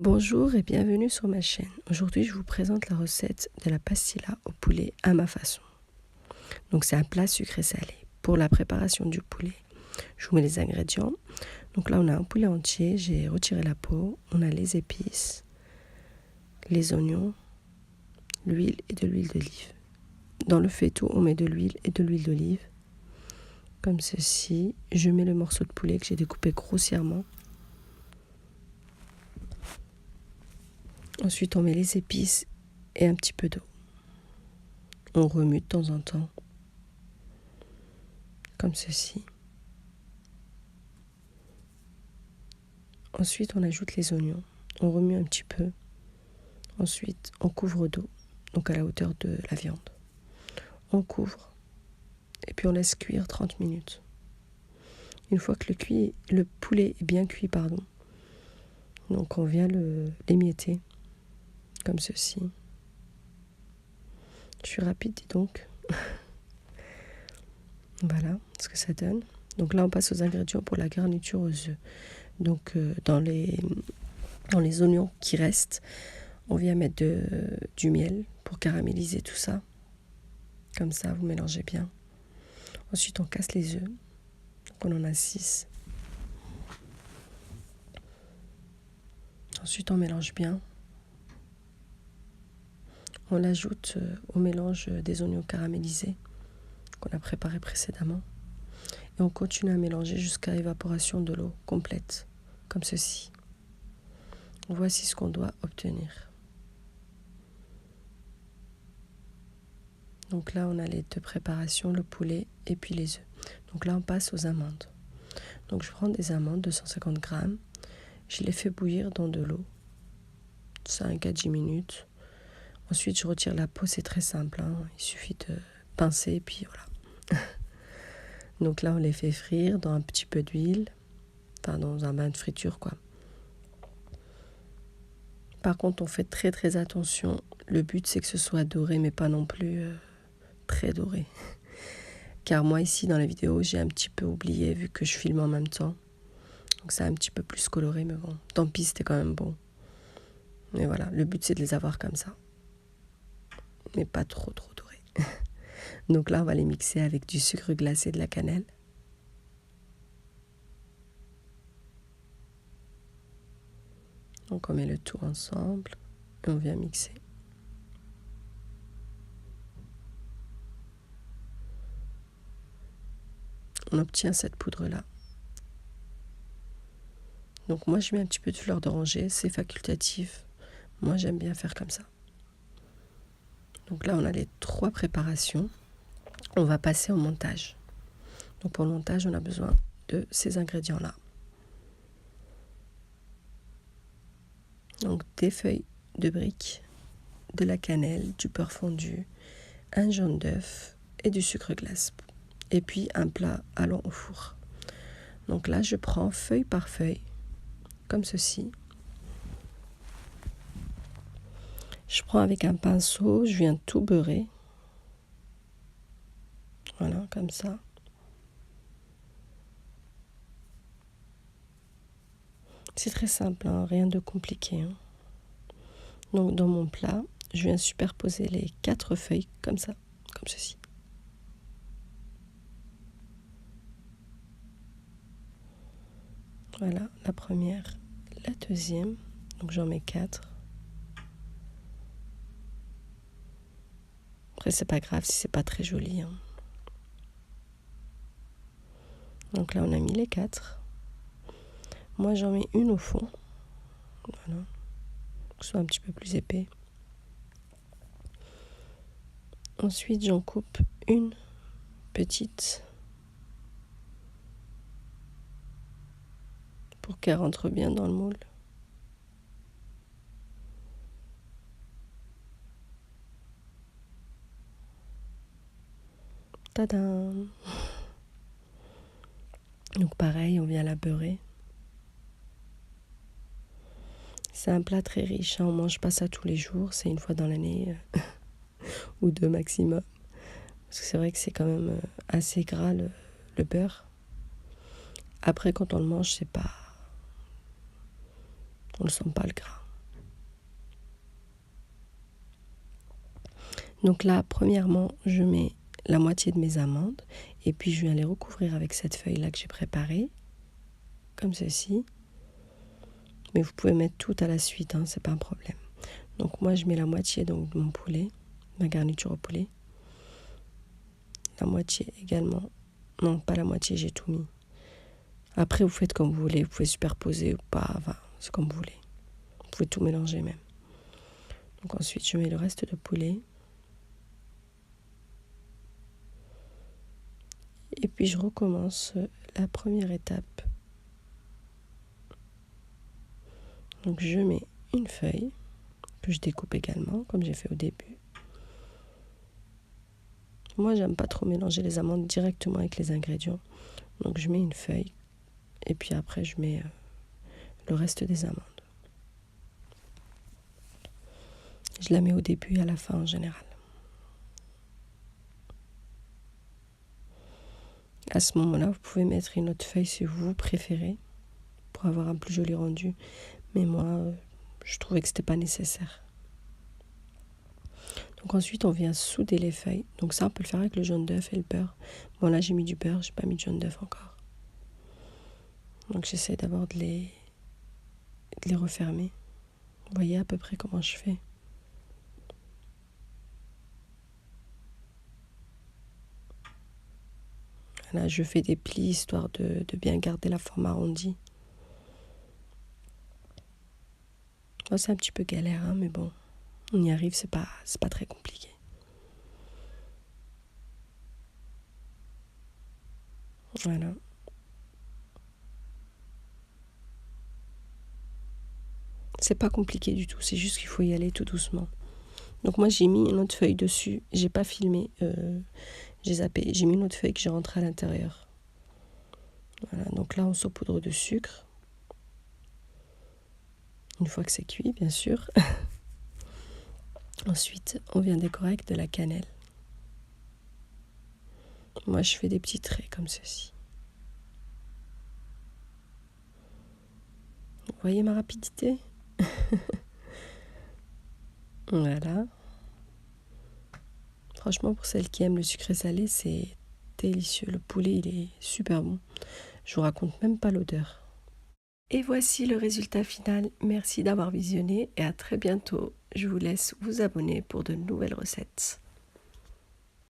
Bonjour et bienvenue sur ma chaîne. Aujourd'hui, je vous présente la recette de la pastilla au poulet à ma façon. Donc, c'est un plat sucré-salé. Pour la préparation du poulet, je vous mets les ingrédients. Donc là, on a un poulet entier, j'ai retiré la peau. On a les épices, les oignons, l'huile et de l'huile d'olive. Dans le faitout, on met de l'huile et de l'huile d'olive. Comme ceci. Je mets le morceau de poulet que j'ai découpé grossièrement. Ensuite, on met les épices et un petit peu d'eau. On remue de temps en temps, comme ceci. Ensuite, on ajoute les oignons. On remue un petit peu. Ensuite, on couvre d'eau, donc à la hauteur de la viande. On couvre et puis on laisse cuire 30 minutes. Une fois que le poulet est bien cuit, donc on vient l'émietter, comme ceci. Je suis rapide, dis donc. Voilà ce que ça donne. Donc là, on passe aux ingrédients pour la garniture aux œufs. Donc dans les oignons qui restent, on vient mettre du miel pour caraméliser tout ça. Comme ça, vous mélangez bien. Ensuite, on casse les œufs. Donc on en a 6. Ensuite, on mélange bien. On l'ajoute au mélange des oignons caramélisés qu'on a préparé précédemment. Et on continue à mélanger jusqu'à évaporation de l'eau complète, comme ceci. Voici ce qu'on doit obtenir. Donc là, on a les deux préparations, le poulet et puis les œufs. Donc là, on passe aux amandes. Donc je prends des amandes, 250 grammes. Je les fais bouillir dans de l'eau, 5 à 10 minutes. Ensuite, je retire la peau, c'est très simple. Il suffit de pincer et puis voilà. Donc là, on les fait frire dans un petit peu d'huile, dans un bain de friture, quoi. Par contre, on fait très très attention. Le but, c'est que ce soit doré, mais pas non plus très doré. Car moi, ici, dans la vidéo, j'ai un petit peu oublié, vu que je filme en même temps. Donc c'est un petit peu plus coloré, mais bon, tant pis, c'était quand même bon. Mais voilà, le but, c'est de les avoir comme ça. Mais pas trop doré. Donc là, on va les mixer avec du sucre glacé et de la cannelle. Donc on met le tout ensemble et on vient mixer. On obtient cette poudre-là. Donc moi, je mets un petit peu de fleur d'oranger, c'est facultatif. Moi, j'aime bien faire comme ça. Donc là, on a les 3 préparations. On va passer au montage. Donc pour le montage, on a besoin de ces ingrédients-là. Donc des feuilles de briques, de la cannelle, du beurre fondu, un jaune d'œuf et du sucre glace. Et puis un plat allant au four. Donc là, je prends feuille par feuille, comme ceci. Je prends avec un pinceau, je viens tout beurrer. Voilà, comme ça. C'est très simple, rien de compliqué. Donc dans mon plat, je viens superposer les 4 feuilles comme ça, comme ceci. Voilà, la première, la deuxième, donc j'en mets 4. Après, c'est pas grave si c'est pas très joli. Donc là, on a mis les 4. Moi, j'en mets une au fond. Voilà, pour que ce soit un petit peu plus épais. Ensuite, j'en coupe une petite pour qu'elle rentre bien dans le moule. Tadam! Donc pareil, on vient la beurrer. C'est un plat très riche, on mange pas ça tous les jours, c'est une fois dans l'année ou 2 maximum. Parce que c'est vrai que c'est quand même assez gras le beurre. Après, quand on le mange, on ne sent pas le gras. Donc là, premièrement, je mets la moitié de mes amandes et puis je viens les recouvrir avec cette feuille-là que j'ai préparée, comme ceci. Mais vous pouvez mettre tout à la suite, hein, c'est pas un problème. Donc moi, je mets la moitié donc, de mon poulet, ma garniture au poulet. La moitié également. Non, pas la moitié, j'ai tout mis. Après, vous faites comme vous voulez, vous pouvez superposer ou pas, enfin, c'est comme vous voulez. Vous pouvez tout mélanger même. Donc ensuite, je mets le reste de poulet. Et puis je recommence la première étape. Donc je mets une feuille que je découpe également, comme j'ai fait au début. Moi, j'aime pas trop mélanger les amandes directement avec les ingrédients. Donc je mets une feuille et puis après je mets le reste des amandes. Je la mets au début et à la fin en général. À ce moment-là, vous pouvez mettre une autre feuille si vous préférez pour avoir un plus joli rendu. Mais moi, je trouvais que c'était pas nécessaire. Donc ensuite, on vient souder les feuilles. Donc ça, on peut le faire avec le jaune d'œuf et le beurre. Bon, là, j'ai mis du beurre, j'ai pas mis de jaune d'œuf encore. Donc j'essaie d'abord de les refermer. Vous voyez à peu près comment je fais. Là, je fais des plis histoire de bien garder la forme arrondie. Bon, c'est un petit peu galère, hein, mais bon, on y arrive, c'est pas très compliqué. Voilà. C'est pas compliqué du tout, c'est juste qu'il faut y aller tout doucement. Donc moi, j'ai mis une autre feuille dessus, j'ai pas filmé, j'ai zappé, j'ai mis une autre feuille que j'ai rentrée à l'intérieur. Voilà, donc là, on saupoudre de sucre. Une fois que c'est cuit, bien sûr. Ensuite, on vient décorer avec de la cannelle. Moi, je fais des petits traits comme ceci. Vous voyez ma rapidité? Voilà. Franchement, pour celles qui aiment le sucré salé, c'est délicieux. Le poulet, il est super bon. Je vous raconte même pas l'odeur. Et voici le résultat final. Merci d'avoir visionné et à très bientôt. Je vous laisse vous abonner pour de nouvelles recettes.